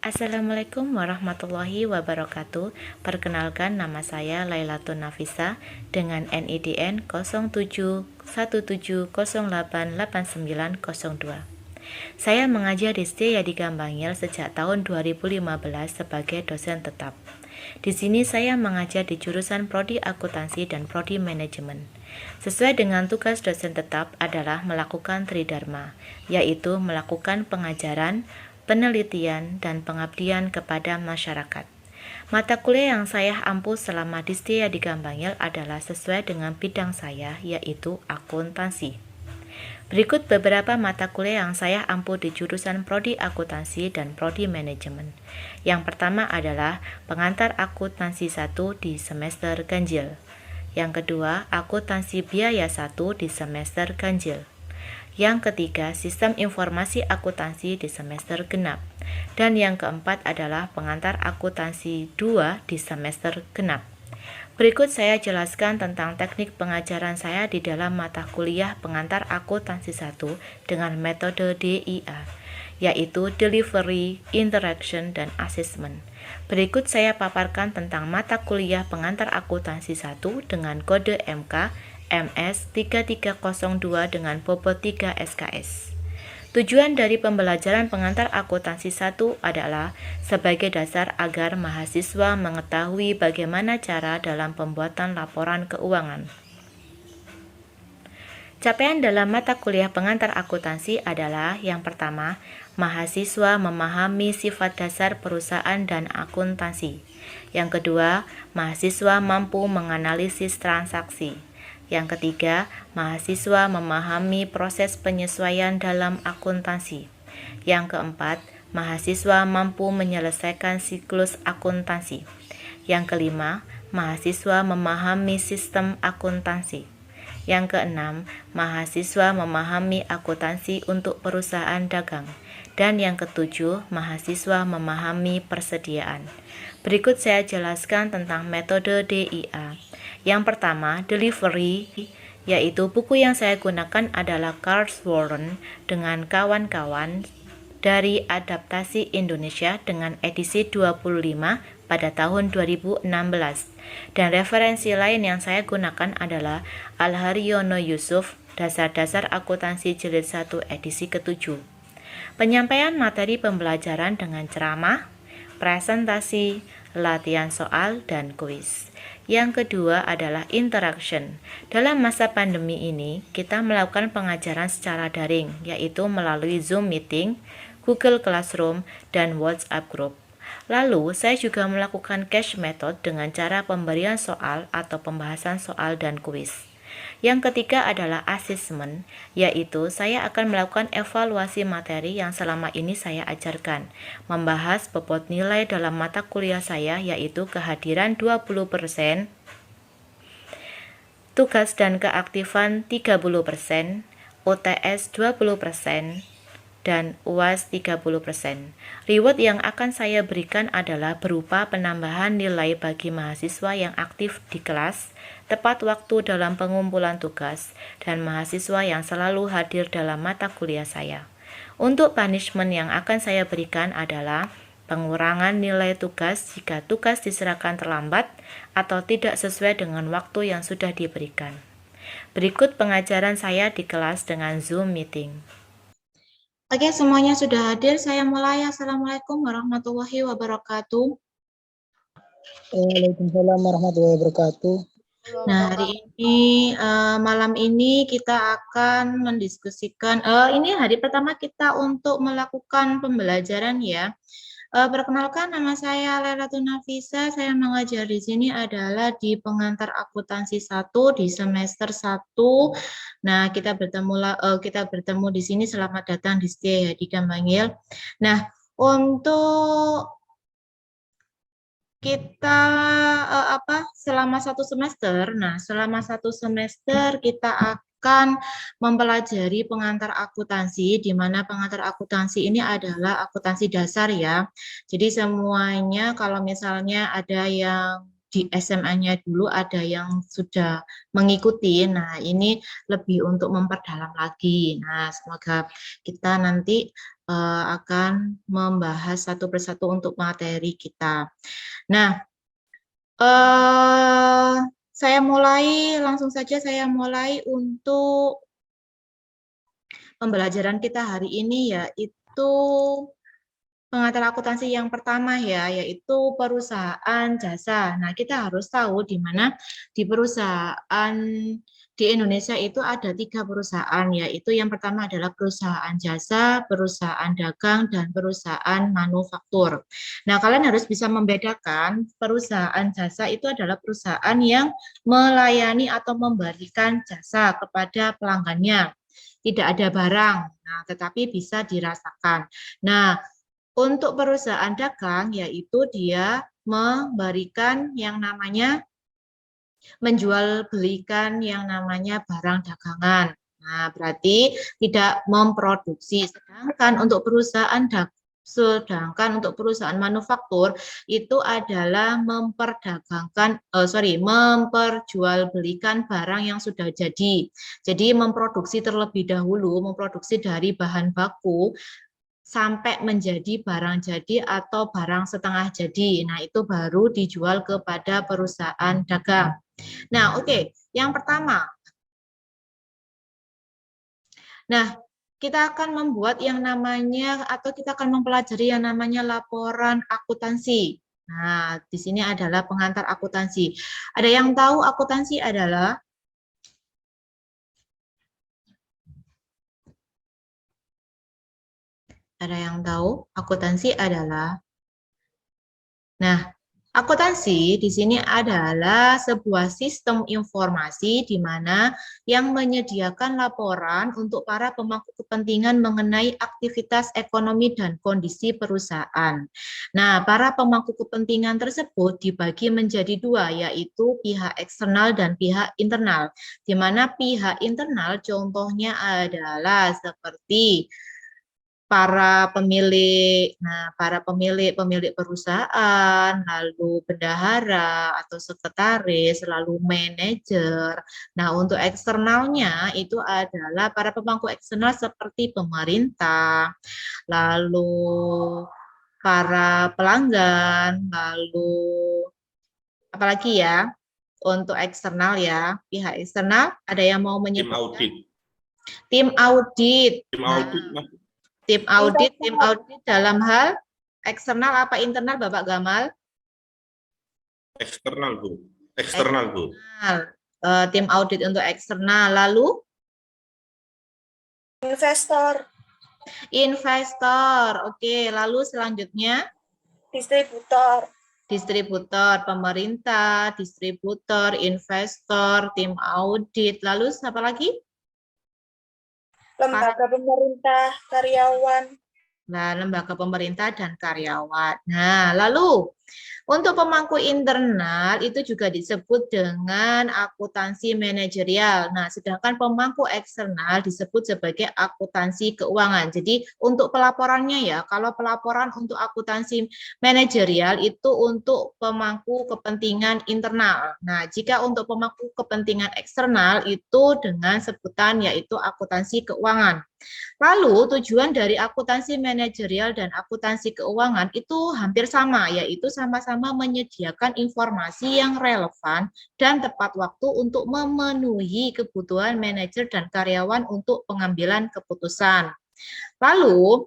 Assalamualaikum warahmatullahi wabarakatuh. Perkenalkan, nama saya Lailatun Nafisa dengan NIDN 0717088902. Saya mengajar di Setia Yadi Gambangil sejak tahun 2015 sebagai dosen tetap. Di sini saya mengajar di jurusan Prodi Akuntansi dan Prodi Manajemen. Sesuai dengan tugas dosen tetap adalah melakukan tridharma, yaitu melakukan pengajaran, penelitian, dan pengabdian kepada masyarakat. Mata kuliah yang saya ampu selama di Setia Yadi Gambangil adalah sesuai dengan bidang saya, yaitu akuntansi. Berikut beberapa mata kuliah yang saya ampu di jurusan Prodi Akuntansi dan Prodi Manajemen. Yang pertama adalah pengantar akuntansi 1 di semester ganjil. Yang kedua, akuntansi biaya 1 di semester ganjil. Yang ketiga, sistem informasi akuntansi di semester genap. Dan yang keempat adalah pengantar akuntansi 2 di semester genap. Berikut saya jelaskan tentang teknik pengajaran saya di dalam mata kuliah pengantar akuntansi 1 dengan metode DIA, yaitu Delivery, Interaction, dan Assessment. Berikut saya paparkan tentang mata kuliah pengantar akuntansi 1 dengan kode MK MS3302 dengan bobot 3 SKS. Tujuan dari pembelajaran pengantar akuntansi 1 adalah sebagai dasar agar mahasiswa mengetahui bagaimana cara dalam pembuatan laporan keuangan. Capaian dalam mata kuliah pengantar akuntansi adalah yang pertama, mahasiswa memahami sifat dasar perusahaan dan akuntansi. Yang kedua, mahasiswa mampu menganalisis transaksi. Yang ketiga, mahasiswa memahami proses penyesuaian dalam akuntansi. Yang keempat, mahasiswa mampu menyelesaikan siklus akuntansi. Yang kelima, mahasiswa memahami sistem akuntansi. Yang keenam, mahasiswa memahami akuntansi untuk perusahaan dagang. Dan yang ketujuh, mahasiswa memahami persediaan. Berikut saya jelaskan tentang metode DIA. Yang pertama, delivery, yaitu buku yang saya gunakan adalah Carl Warren dengan kawan-kawan dari Adaptasi Indonesia dengan edisi 25 pada tahun 2016. Dan referensi lain yang saya gunakan adalah Al-Haryono Yusuf, Dasar-Dasar Akuntansi Jilid 1 edisi ke-7. Penyampaian materi pembelajaran dengan ceramah, presentasi, latihan soal, dan kuis. Yang kedua adalah interaction. Dalam masa pandemi ini, kita melakukan pengajaran secara daring, yaitu melalui Zoom Meeting, Google Classroom, dan WhatsApp Group. Lalu, saya juga melakukan cash method dengan cara pemberian soal atau pembahasan soal dan kuis. Yang ketiga adalah assessment, yaitu saya akan melakukan evaluasi materi yang selama ini saya ajarkan, membahas bobot nilai dalam mata kuliah saya, yaitu kehadiran 20%, tugas dan keaktifan 30%, UTS 20%, dan UAS 30%. Reward yang akan saya berikan adalah berupa penambahan nilai bagi mahasiswa yang aktif di kelas, tepat waktu dalam pengumpulan tugas, dan mahasiswa yang selalu hadir dalam mata kuliah saya. Untuk punishment yang akan saya berikan adalah pengurangan nilai tugas jika tugas diserahkan terlambat atau tidak sesuai dengan waktu yang sudah diberikan. Berikut pengajaran saya di kelas dengan Zoom Meeting. Oke, semuanya sudah hadir. Saya mulai. Assalamualaikum warahmatullahi wabarakatuh. Waalaikumsalam warahmatullahi wabarakatuh. Nah, hari ini malam ini kita akan mendiskusikan. Ini hari pertama kita untuk melakukan pembelajaran ya. Perkenalkan, nama saya Lailatun Nafisa. Saya mengajar di sini adalah di pengantar akuntansi 1 di semester 1. Nah, kita bertemu di sini. Selamat datang di Setia Yadi Gambangil. Nah, untuk kita selama satu semester. Nah, selama satu semester kita akan mempelajari pengantar akuntansi, di mana pengantar akuntansi ini adalah akuntansi dasar ya. Jadi semuanya kalau misalnya ada yang di SMA-nya dulu, ada yang sudah mengikuti. Nah, ini lebih untuk memperdalam lagi. Nah, semoga kita nanti akan membahas satu persatu untuk materi kita. Nah, langsung saja saya mulai untuk pembelajaran kita hari ini, yaitu pengantar akuntansi yang pertama yaitu perusahaan jasa. Nah, kita harus tahu di mana di perusahaan di Indonesia itu ada 3 perusahaan, yaitu yang pertama adalah perusahaan jasa, perusahaan dagang, dan perusahaan manufaktur. Nah, kalian harus bisa membedakan perusahaan jasa itu adalah perusahaan yang melayani atau memberikan jasa kepada pelanggannya. Tidak ada barang, nah, tetapi bisa dirasakan. Nah, untuk perusahaan dagang, yaitu dia memberikan yang namanya menjual belikan yang namanya barang dagangan. Nah, berarti tidak memproduksi. Sedangkan untuk perusahaan manufaktur itu adalah memperjualbelikan barang yang sudah jadi. Jadi memproduksi terlebih dahulu, memproduksi dari bahan baku sampai menjadi barang jadi atau barang setengah jadi. Nah, itu baru dijual kepada perusahaan dagang. Nah, oke. Yang pertama. Nah, kita akan membuat yang namanya atau kita akan mempelajari yang namanya laporan akuntansi. Nah, di sini adalah pengantar akuntansi. Ada yang tahu akuntansi adalah? Ada yang tahu akuntansi adalah? Nah, akuntansi di sini adalah sebuah sistem informasi di mana yang menyediakan laporan untuk para pemangku kepentingan mengenai aktivitas ekonomi dan kondisi perusahaan. Nah, para pemangku kepentingan tersebut dibagi menjadi 2, yaitu pihak eksternal dan pihak internal. Di mana pihak internal contohnya adalah seperti para pemilik, pemilik perusahaan, lalu bendahara atau sekretaris, lalu manajer. Nah, untuk eksternalnya itu adalah para pemangku eksternal seperti pemerintah, lalu para pelanggan, lalu apalagi ya untuk eksternal ya, pihak eksternal ada yang mau menyebutkan? Tim audit. Tim audit dalam hal eksternal apa internal, Bapak Gamal? Eksternal, Bu. Eksternal, Bu. Tim audit untuk eksternal. Lalu? Investor. Investor. Oke, lalu selanjutnya? Distributor. Distributor, pemerintah, distributor, investor, tim audit. Lalu apa lagi? Lembaga pemerintah, karyawan. Nah, lembaga pemerintah dan karyawan. Nah, lalu untuk pemangku internal itu juga disebut dengan akuntansi manajerial. Nah, sedangkan pemangku eksternal disebut sebagai akuntansi keuangan. Jadi, untuk pelaporannya ya, kalau pelaporan untuk akuntansi manajerial itu untuk pemangku kepentingan internal. Nah, jika untuk pemangku kepentingan eksternal itu dengan sebutan yaitu akuntansi keuangan. Lalu tujuan dari akuntansi manajerial dan akuntansi keuangan itu hampir sama, yaitu sama-sama menyediakan informasi yang relevan dan tepat waktu untuk memenuhi kebutuhan manajer dan karyawan untuk pengambilan keputusan. Lalu,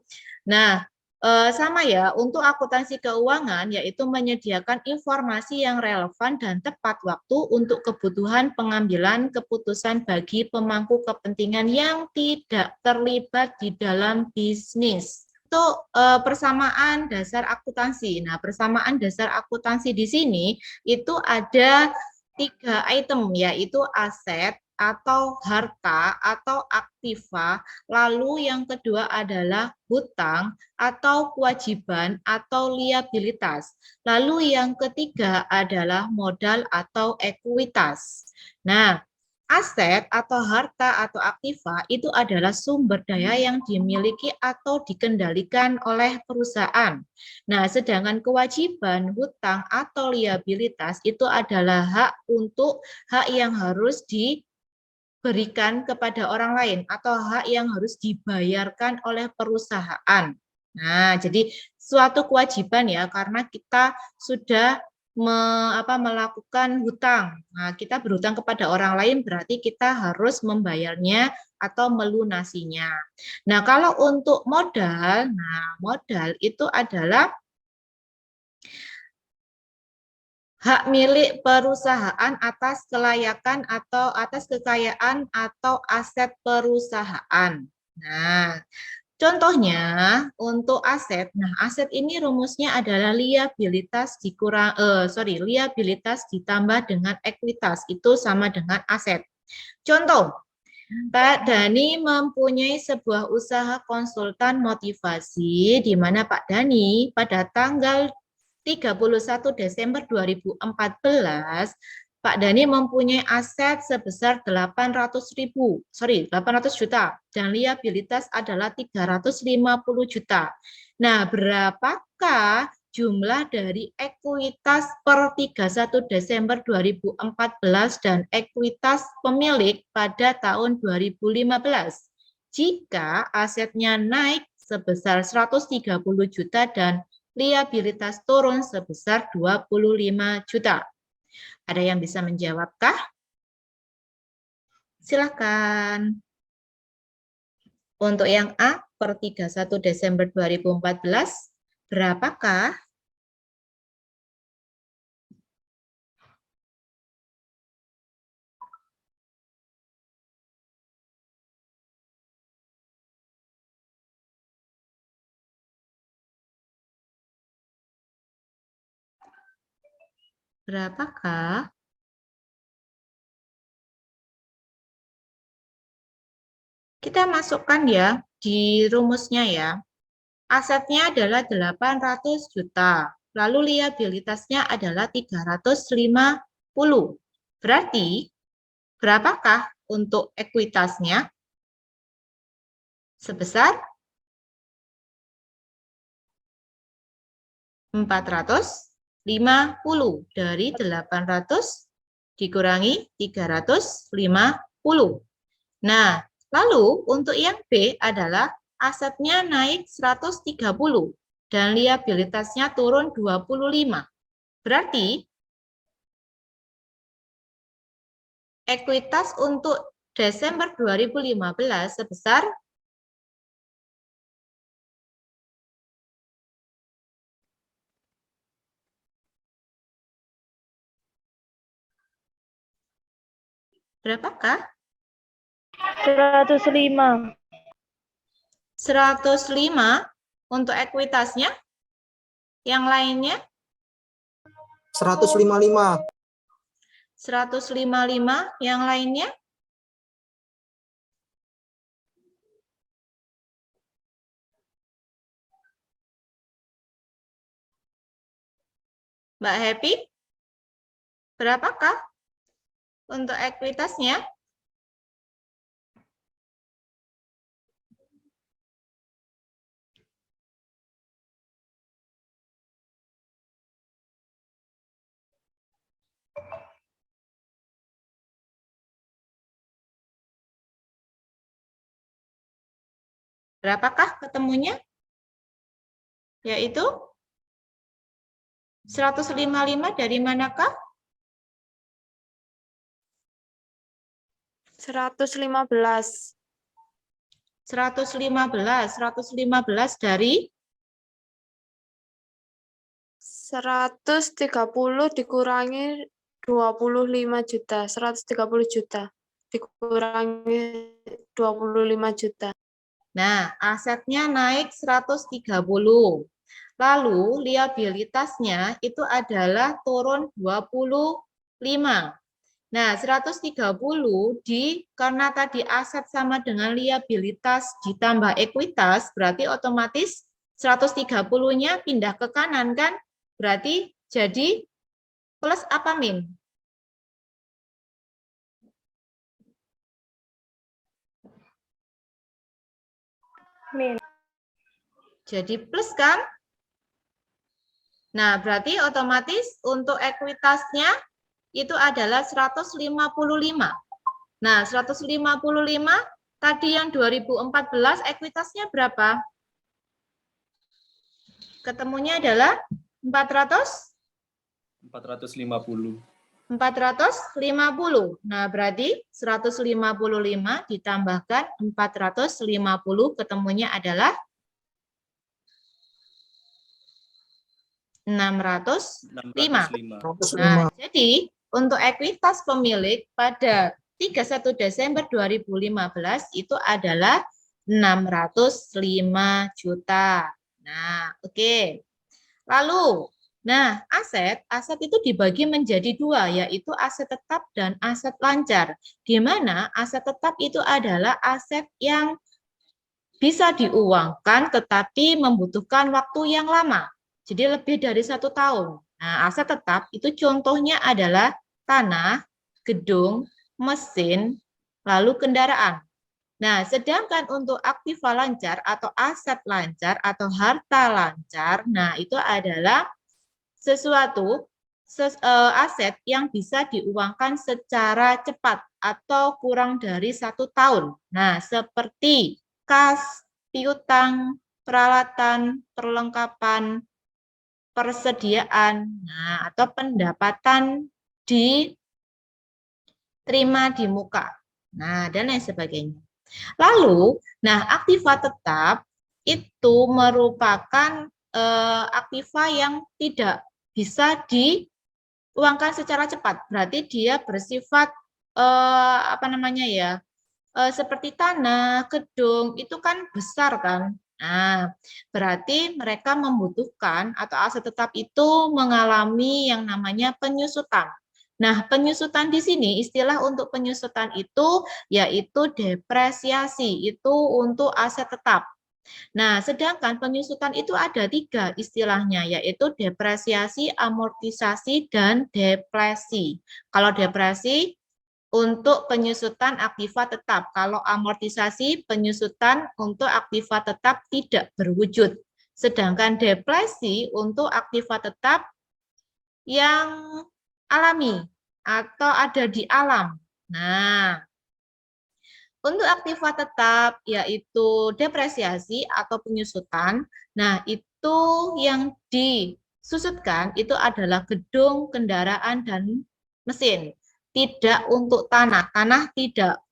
sama ya, untuk akuntansi keuangan yaitu menyediakan informasi yang relevan dan tepat waktu untuk kebutuhan pengambilan keputusan bagi pemangku kepentingan yang tidak terlibat di dalam bisnis. Itu persamaan dasar akuntansi. Nah, persamaan dasar akuntansi di sini itu ada 3 item, yaitu aset, atau harta, atau aktiva, lalu yang kedua adalah hutang, atau kewajiban, atau liabilitas. Lalu yang ketiga adalah modal atau ekuitas. Nah, aset atau harta atau aktiva itu adalah sumber daya yang dimiliki atau dikendalikan oleh perusahaan. Nah, sedangkan kewajiban, hutang, atau liabilitas itu adalah hak yang harus diberikan kepada orang lain atau hak yang harus dibayarkan oleh perusahaan. Nah, jadi suatu kewajiban ya, karena kita sudah melakukan hutang. Nah, kita berhutang kepada orang lain berarti kita harus membayarnya atau melunasinya. Nah, kalau untuk modal, modal itu adalah hak milik perusahaan atas kelayakan atau atas kekayaan atau aset perusahaan. Nah, contohnya untuk aset. Nah, aset ini rumusnya adalah liabilitas liabilitas ditambah dengan ekuitas. Itu sama dengan aset. Contoh, Pak Dani mempunyai sebuah usaha konsultan motivasi di mana Pak Dani pada tanggal 31 Desember 2014 Pak Dani mempunyai aset sebesar 800 juta dan liabilitas adalah 350 juta. Nah, berapakah jumlah dari ekuitas per 31 Desember 2014 dan ekuitas pemilik pada tahun 2015? Jika asetnya naik sebesar 130 juta dan liabilitas turun sebesar 25 juta. Ada yang bisa menjawabkah? Silakan. Untuk yang A, per 31 Desember 2014, berapakah? Berapakah? Kita masukkan ya di rumusnya ya. Asetnya adalah 800 juta. Lalu liabilitasnya adalah 350. Berarti berapakah untuk ekuitasnya? Sebesar 450 dari 800 dikurangi 350. Nah, lalu untuk yang B adalah asetnya naik 130 dan liabilitasnya turun 25. Berarti ekuitas untuk Desember 2015 sebesar berapakah? 105. 105 untuk ekuitasnya. Yang lainnya? 155. 155 yang lainnya? Mbak Happy? Berapakah untuk ekuitasnya? Berapakah ketemunya? Yaitu 155 dari manakah? 115. 115 dari 130 dikurangi 25 juta. 130 juta dikurangi 25 juta. Nah, asetnya naik 130. Lalu liabilitasnya itu adalah turun 25. Nah, 130 karena tadi aset sama dengan liabilitas ditambah ekuitas, berarti otomatis 130-nya pindah ke kanan kan? Berarti jadi plus apa min? Min. Jadi plus kan? Nah, berarti otomatis untuk ekuitasnya itu adalah 155. Nah, 155 tadi yang 2014 ekuitasnya berapa? Ketemunya adalah 450. 450. Nah, berarti 155 ditambahkan 450 ketemunya adalah 605. 605. Nah, jadi untuk ekuitas pemilik pada 31 Desember 2015 itu adalah 605 juta. Nah, oke. Lalu, nah aset itu dibagi menjadi dua, yaitu aset tetap dan aset lancar. Di mana aset tetap itu adalah aset yang bisa diuangkan tetapi membutuhkan waktu yang lama. Jadi lebih dari 1 tahun. Nah, aset tetap itu contohnya adalah tanah, gedung, mesin, lalu kendaraan. Nah, sedangkan untuk aktiva lancar atau aset lancar atau harta lancar, nah itu adalah sesuatu aset yang bisa diuangkan secara cepat atau kurang dari 1 tahun. Nah, seperti kas, piutang, peralatan, perlengkapan, persediaan, nah, atau pendapatan diterima di muka. Nah, dan lain sebagainya. Lalu, nah aktiva tetap itu merupakan aktiva yang tidak bisa diuangkan secara cepat. Berarti dia bersifat apa namanya ya? Seperti tanah, gedung itu kan besar kan. Nah, berarti mereka membutuhkan atau aset tetap itu mengalami yang namanya penyusutan. Nah, penyusutan di sini istilah untuk penyusutan itu yaitu depresiasi, itu untuk aset tetap. Nah, sedangkan penyusutan itu ada 3 istilahnya, yaitu depresiasi, amortisasi, dan depresi. Kalau depresi untuk penyusutan aktiva tetap. Kalau amortisasi, penyusutan untuk aktiva tetap tidak berwujud. Sedangkan depresi untuk aktiva tetap yang alami atau ada di alam. Nah, untuk aktiva tetap yaitu depresiasi atau penyusutan. Nah, itu yang disusutkan itu adalah gedung, kendaraan, dan mesin. Tidak untuk tanah. Tanah tidak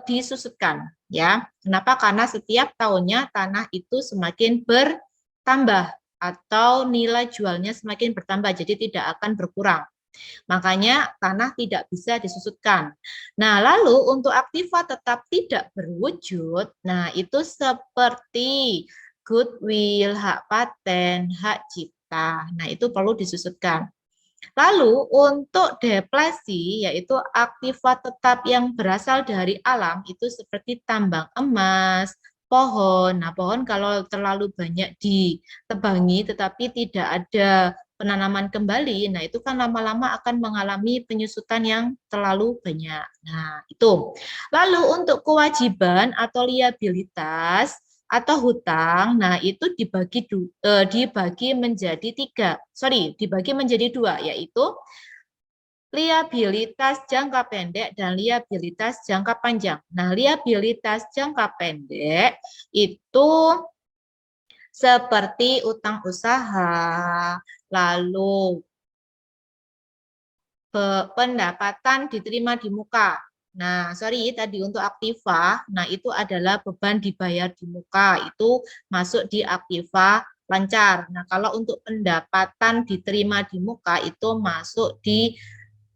disusutkan. Ya, kenapa? Karena setiap tahunnya tanah itu semakin bertambah atau nilai jualnya semakin bertambah, jadi tidak akan berkurang. Makanya tanah tidak bisa disusutkan. Nah, lalu untuk aktiva tetap tidak berwujud, nah itu seperti goodwill, hak paten, hak cipta. Nah, itu perlu disusutkan. Lalu untuk depresi, yaitu aktiva tetap yang berasal dari alam, itu seperti tambang emas, pohon. Nah, pohon kalau terlalu banyak ditebangi tetapi tidak ada penanaman kembali, nah itu kan lama-lama akan mengalami penyusutan yang terlalu banyak. Nah, itu. Lalu untuk kewajiban atau liabilitas atau hutang, nah itu dibagi menjadi 2, yaitu liabilitas jangka pendek dan liabilitas jangka panjang. Nah, liabilitas jangka pendek itu seperti utang usaha, lalu pendapatan diterima di muka. Nah, sorry, tadi untuk aktiva, nah itu adalah beban dibayar di muka, itu masuk di aktiva lancar. Nah, kalau untuk pendapatan diterima di muka, itu masuk di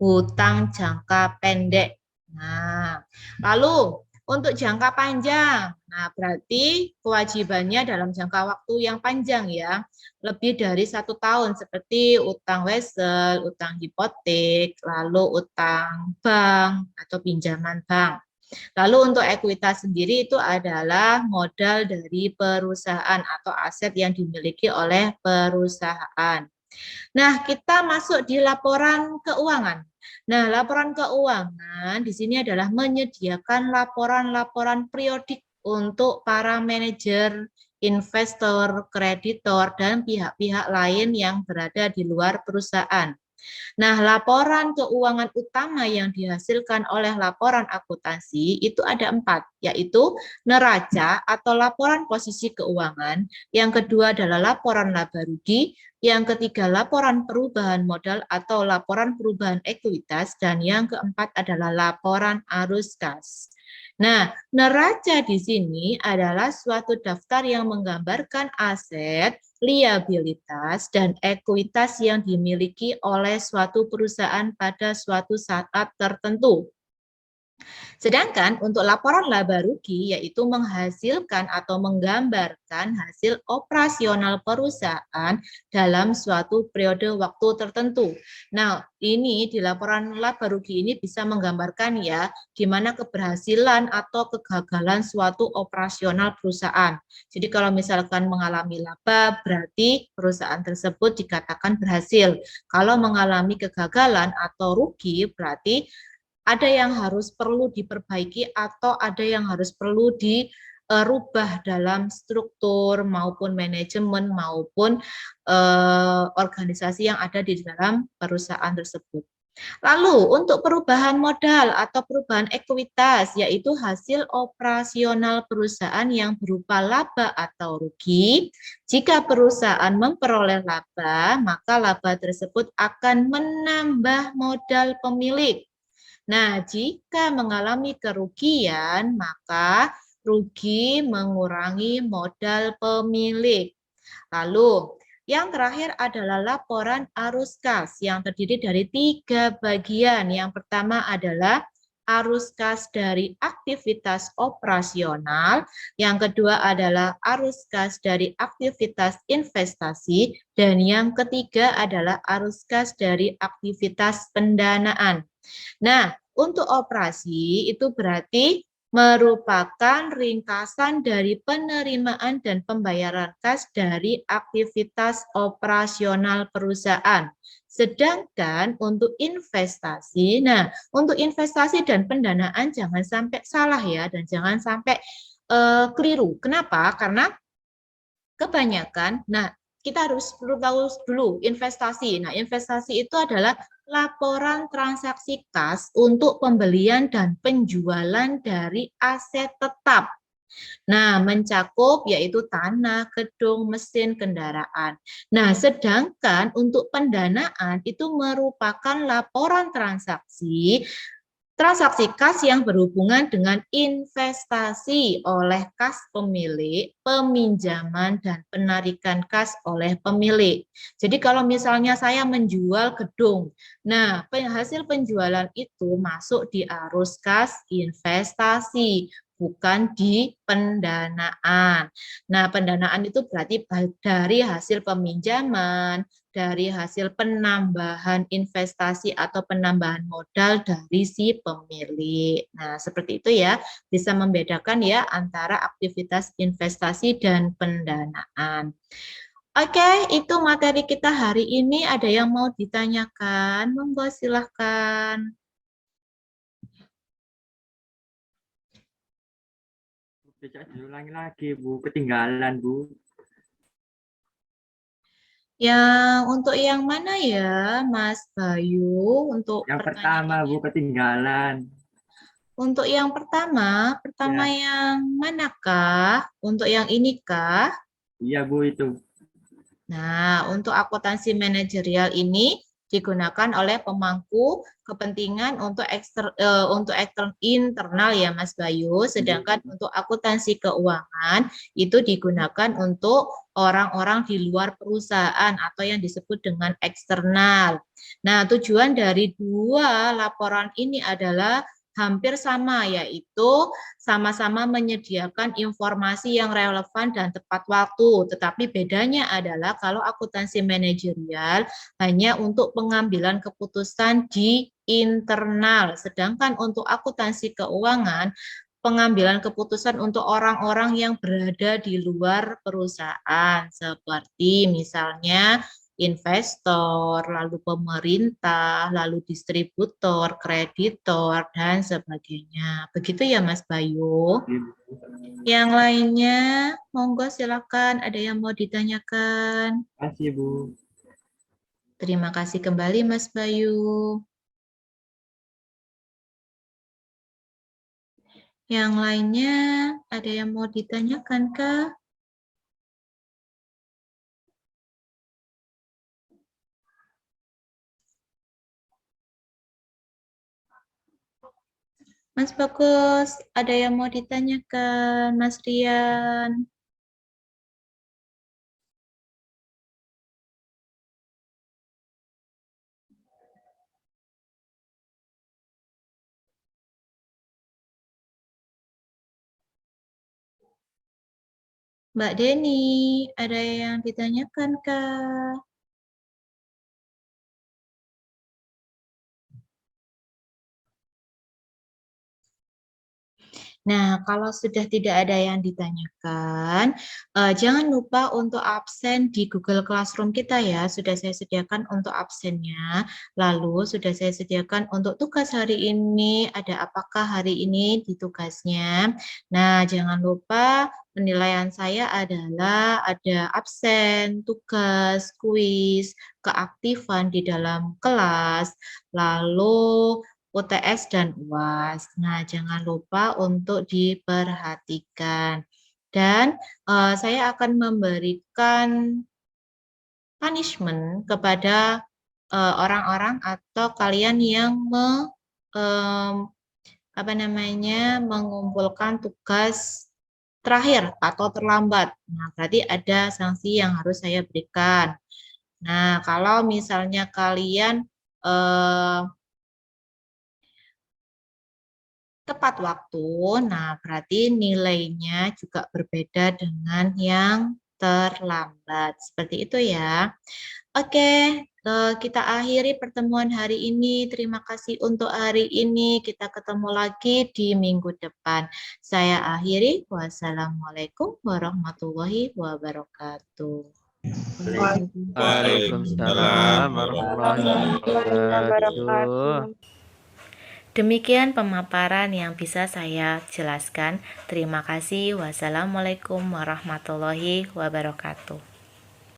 hutang jangka pendek. Nah, lalu untuk jangka panjang, nah berarti kewajibannya dalam jangka waktu yang panjang ya, lebih dari 1 tahun seperti utang wesel, utang hipotek, lalu utang bank atau pinjaman bank. Lalu untuk ekuitas sendiri itu adalah modal dari perusahaan atau aset yang dimiliki oleh perusahaan. Nah, kita masuk di laporan keuangan. Nah, laporan keuangan di sini adalah menyediakan laporan-laporan periodik untuk para manajer, investor, kreditor, dan pihak-pihak lain yang berada di luar perusahaan. Nah, laporan keuangan utama yang dihasilkan oleh laporan akuntansi itu ada 4, yaitu neraca atau laporan posisi keuangan, yang kedua adalah laporan laba rugi, yang ketiga laporan perubahan modal atau laporan perubahan ekuitas, dan yang keempat adalah laporan arus kas. Nah, neraca di sini adalah suatu daftar yang menggambarkan aset, liabilitas, dan ekuitas yang dimiliki oleh suatu perusahaan pada suatu saat tertentu. Sedangkan untuk laporan laba rugi yaitu menghasilkan atau menggambarkan hasil operasional perusahaan dalam suatu periode waktu tertentu. Nah, ini di laporan laba rugi ini bisa menggambarkan ya di mana keberhasilan atau kegagalan suatu operasional perusahaan. Jadi kalau misalkan mengalami laba berarti perusahaan tersebut dikatakan berhasil. Kalau mengalami kegagalan atau rugi berarti ada yang harus perlu diperbaiki atau ada yang harus perlu dirubah dalam struktur maupun manajemen maupun organisasi yang ada di dalam perusahaan tersebut. Lalu untuk perubahan modal atau perubahan ekuitas yaitu hasil operasional perusahaan yang berupa laba atau rugi. Jika perusahaan memperoleh laba, maka laba tersebut akan menambah modal pemilik. Nah, jika mengalami kerugian, maka rugi mengurangi modal pemilik. Lalu, yang terakhir adalah laporan arus kas yang terdiri dari 3 bagian. Yang pertama adalah arus kas dari aktivitas operasional, yang kedua adalah arus kas dari aktivitas investasi, dan yang ketiga adalah arus kas dari aktivitas pendanaan. Nah, untuk operasi itu berarti merupakan ringkasan dari penerimaan dan pembayaran kas dari aktivitas operasional perusahaan. Sedangkan untuk investasi, nah untuk investasi dan pendanaan jangan sampai salah ya dan jangan sampai keliru. Kenapa? Karena kebanyakan, nah kita harus perlu tahu dulu investasi. Nah, investasi itu adalah laporan transaksi kas untuk pembelian dan penjualan dari aset tetap. Nah, mencakup yaitu tanah, gedung, mesin, kendaraan. Nah, sedangkan untuk pendanaan itu merupakan laporan transaksi kas yang berhubungan dengan investasi oleh kas pemilik, peminjaman, dan penarikan kas oleh pemilik. Jadi kalau misalnya saya menjual gedung, nah hasil penjualan itu masuk di arus kas investasi, bukan di pendanaan. Nah, pendanaan itu berarti dari hasil peminjaman, dari hasil penambahan investasi atau penambahan modal dari si pemilik. Nah, seperti itu ya, bisa membedakan ya antara aktivitas investasi dan pendanaan. Oke, itu materi kita hari ini. Ada yang mau ditanyakan? Monggo silahkan. Bisa diulangi lagi, Bu. Ketinggalan, Bu. Yang untuk yang mana ya, Mas Bayu? Untuk Yang pertama, Bu, ketinggalan. Untuk yang pertama Ya. yang manakah? Untuk yang inikah? Iya, Bu, itu. Nah, untuk akuntansi manajerial ini digunakan oleh pemangku kepentingan untuk internal ya Mas Bayu, sedangkan untuk akuntansi keuangan itu digunakan untuk orang-orang di luar perusahaan atau yang disebut dengan eksternal. Nah, tujuan dari 2 laporan ini adalah hampir sama, yaitu sama-sama menyediakan informasi yang relevan dan tepat waktu. Tetapi bedanya adalah kalau akuntansi manajerial hanya untuk pengambilan keputusan di internal. Sedangkan untuk akuntansi keuangan, pengambilan keputusan untuk orang-orang yang berada di luar perusahaan. Seperti misalnya investor, lalu pemerintah, lalu distributor, kreditor, dan sebagainya. Begitu ya Mas Bayu. Yang lainnya, monggo silakan ada yang mau ditanyakan. Terima kasih, Bu. Terima kasih kembali Mas Bayu. Yang lainnya ada yang mau ditanyakan kah? Mas Bagus, ada yang mau ditanyakan, Mas Rian? Mbak Deni, ada yang ditanyakan kah? Nah, kalau sudah tidak ada yang ditanyakan, jangan lupa untuk absen di Google Classroom kita ya. Sudah saya sediakan untuk absennya. Lalu sudah saya sediakan untuk tugas hari ini. Ada apakah hari ini di tugasnya? Nah, jangan lupa penilaian saya adalah ada absen, tugas, kuis, keaktifan di dalam kelas, lalu UTS dan UAS. Nah, jangan lupa untuk diperhatikan. Dan saya akan memberikan punishment kepada orang-orang atau kalian yang mengumpulkan tugas terakhir atau terlambat. Nah, berarti ada sanksi yang harus saya berikan. Nah, kalau misalnya kalian tepat waktu, nah berarti nilainya juga berbeda dengan yang terlambat. Seperti itu ya. Oke, kita akhiri pertemuan hari ini. Terima kasih untuk hari ini. Kita ketemu lagi di minggu depan. Saya akhiri. Wassalamualaikum warahmatullahi wabarakatuh. Waalaikumsalam warahmatullahi wabarakatuh. Demikian pemaparan yang bisa saya jelaskan. Terima kasih. Wassalamualaikum warahmatullahi wabarakatuh.